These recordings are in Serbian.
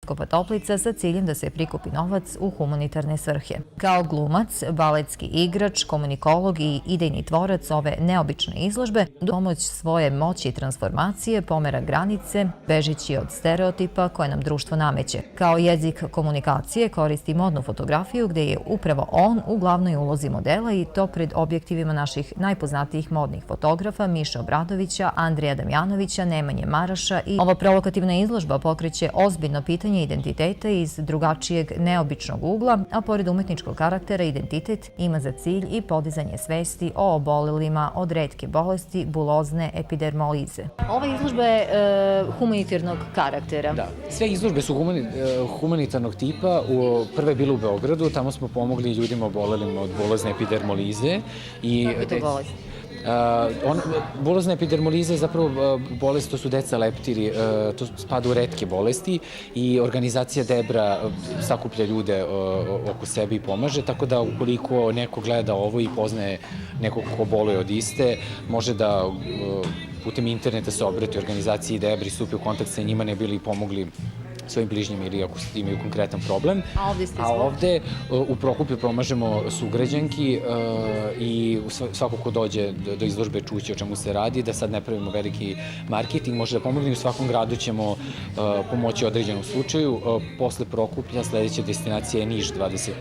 Kopa Toplica sa ciljem da se prikupi novac u humanitarne svrhe. Kao glumac, baletski igrač, komunikolog i idejni tvorac ove neobične izložbe, domoć svoje moći i transformacije pomera granice, bežići od stereotipa koje nam društvo nameće. Kao jezik komunikacije koristi modnu fotografiju gde je upravo on u glavnoj ulozi modela i to pred objektivima naših najpoznatijih modnih fotografa Miše Obradovića, Andreja Damjanovića, Nemanje Maraša i ova provokativna izložba pokreće ozbiljno pitanje identiteta iz drugačijeg neobičnog ugla, a pored umetničkog karaktera identitet ima za cilj i podizanje svesti o obolelima od retke bolesti bulozne epidermolize. Ova izložba je humanitarnog karaktera. Da, sve izložbe su humanitarnog tipa. Prva je bila u Beogradu, tamo smo pomogli ljudima obolelim od bulozne epidermolize. Kako je to bolest? Bulozna epidermoliza je zapravo bolest, to su deca leptiri, to spada u retke bolesti i organizacija Debra sakuplja ljude oko sebe i pomaže, tako da ukoliko neko gleda ovo i poznaje nekog ko boluje od iste, može da putem interneta se obrati organizaciji Debra i stupi u kontakt sa njima, ne bili pomogli svojim bližnjima ili ako imaju konkretan problem. A ovde ste A ovde u Prokuplju pomažemo sugrađanki i svako ko dođe do izložbe čuće o čemu se radi, da sad ne pravimo veliki marketing, može da pomogne i u svakom gradu ćemo pomoći određenom slučaju. Posle Prokuplja sledeća destinacija je Niš 21.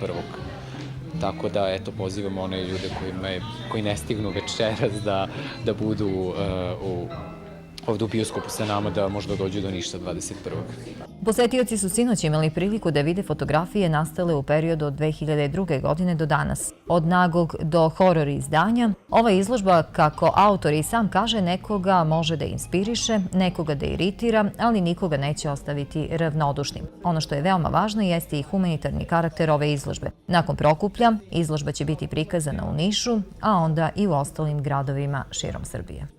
Tako da, eto, pozivamo one ljude koji ne stignu večeras da budu ovde u bioskopu sa nama, da možda dođu do Niša 21. Posetioci su sinoć imali priliku da vide fotografije nastale u periodu od 2002. godine do danas. Od nagog do horor izdanja, ova izložba, kako autor i sam kaže, nekoga može da inspiriše, nekoga da iritira, ali nikoga neće ostaviti ravnodušnim. Ono što je veoma važno jeste i humanitarni karakter ove izložbe. Nakon Prokuplja, izložba će biti prikazana u Nišu, a onda i u ostalim gradovima širom Srbije.